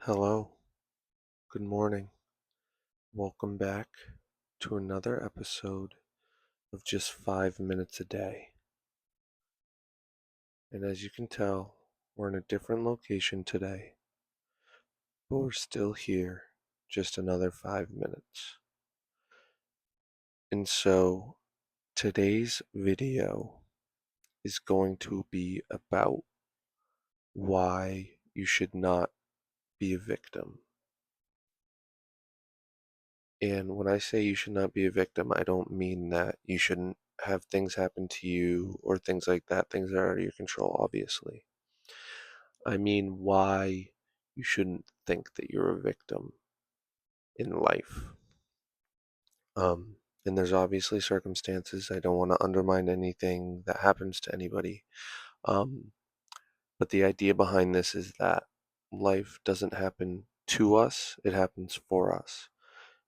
Hello, good morning. Welcome back to another episode of Just 5 Minutes a Day. And as you can tell, we're in a different location today, but we're still here, just another 5 minutes. And so today's video is going to be about why you should not be a victim. And when I say you should not be a victim, I don't mean that you shouldn't have things happen to you or things like that, things that are out of your control, obviously. I mean why you shouldn't think that you're a victim in life. And there's obviously circumstances. I don't want to undermine anything that happens to anybody. Um, but the idea behind this is that life doesn't happen to us, it happens for us.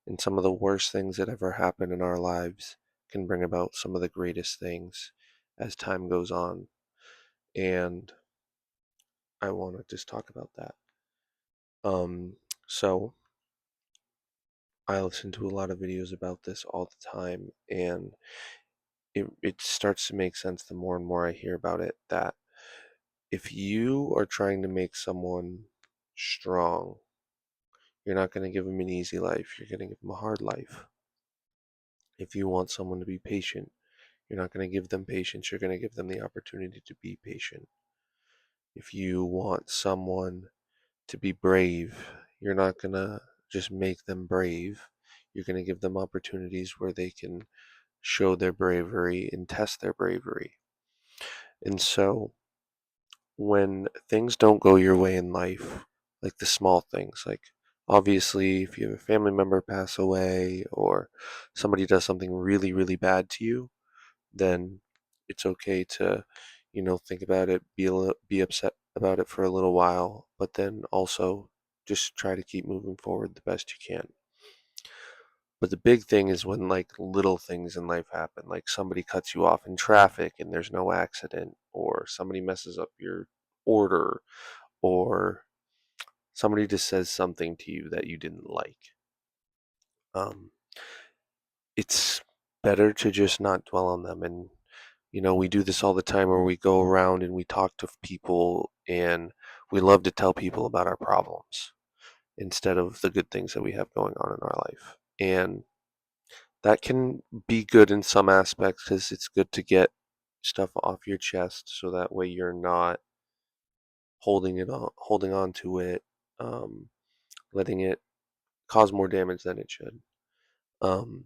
And some of the worst things that ever happen in our lives can bring about some of the greatest things as time goes on. And I want to just talk about that. So I listen to a lot of videos about this all the time, and it starts to make sense the more and more I hear about it that if you are trying to make someone strong, you're not going to give them an easy life, you're going to give them a hard life. If you want someone to be patient, you're not going to give them patience, you're going to give them the opportunity to be patient. If you want someone to be brave, you're not going to just make them brave. You're going to give them opportunities where they can show their bravery and test their bravery. And so when things don't go your way in life, like the small things, like obviously if you have a family member pass away or somebody does something really, really bad to you, then it's okay to, think about it, be upset about it for a little while, but then also just try to keep moving forward the best you can. But the big thing is when like little things in life happen, like somebody cuts you off in traffic and there's no accident, or somebody messes up your order, or somebody just says something to you that you didn't like. Um, it's better to just not dwell on them. And, we do this all the time where we go around and we talk to people and we love to tell people about our problems instead of the good things that we have going on in our life. And that can be good in some aspects because it's good to get stuff off your chest so that way you're not holding on to it, um, letting it cause more damage than it should. Um,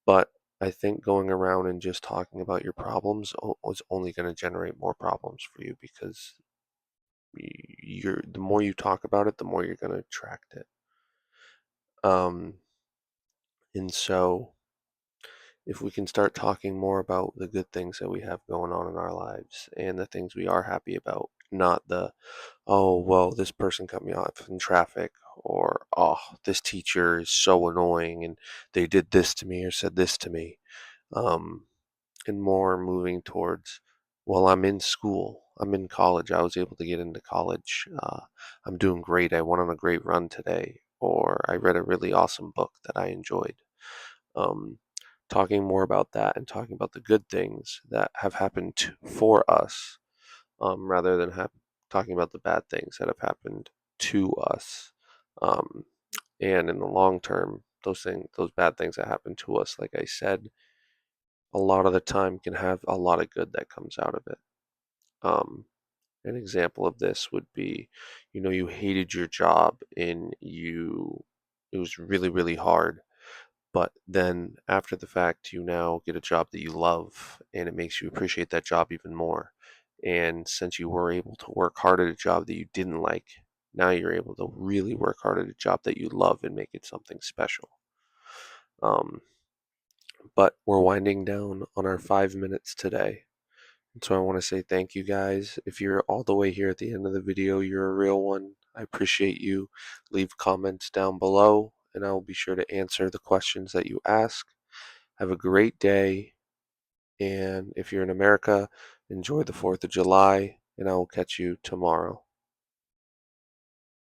but I think going around and just talking about your problems is only going to generate more problems for you because the more you talk about it, the more you're going to attract it. Um, and so if we can start talking more about the good things that we have going on in our lives and the things we are happy about, not the, oh, well, this person cut me off in traffic, or, oh, this teacher is so annoying and they did this to me or said this to me. Um, and more moving towards, well, I'm in school, I'm in college, I was able to get into college, I'm doing great, I went on a great run today, or I read a really awesome book that I enjoyed. Um, Talking more about that and talking about the good things that have happened for us, rather than talking about the bad things that have happened to us. Um, and in the long term, those bad things that happen to us, like I said, a lot of the time can have a lot of good that comes out of it. Um, an example of this would be, you hated your job and it was really, really hard. But then after the fact, you now get a job that you love and it makes you appreciate that job even more. And since you were able to work hard at a job that you didn't like, now you're able to really work hard at a job that you love and make it something special. Um, but we're winding down on our 5 minutes today. And so I want to say thank you guys. If you're all the way here at the end of the video, you're a real one. I appreciate you. Leave comments down below, and I will be sure to answer the questions that you ask. Have a great day, and if you're in America, enjoy the 4th of July, and I will catch you tomorrow.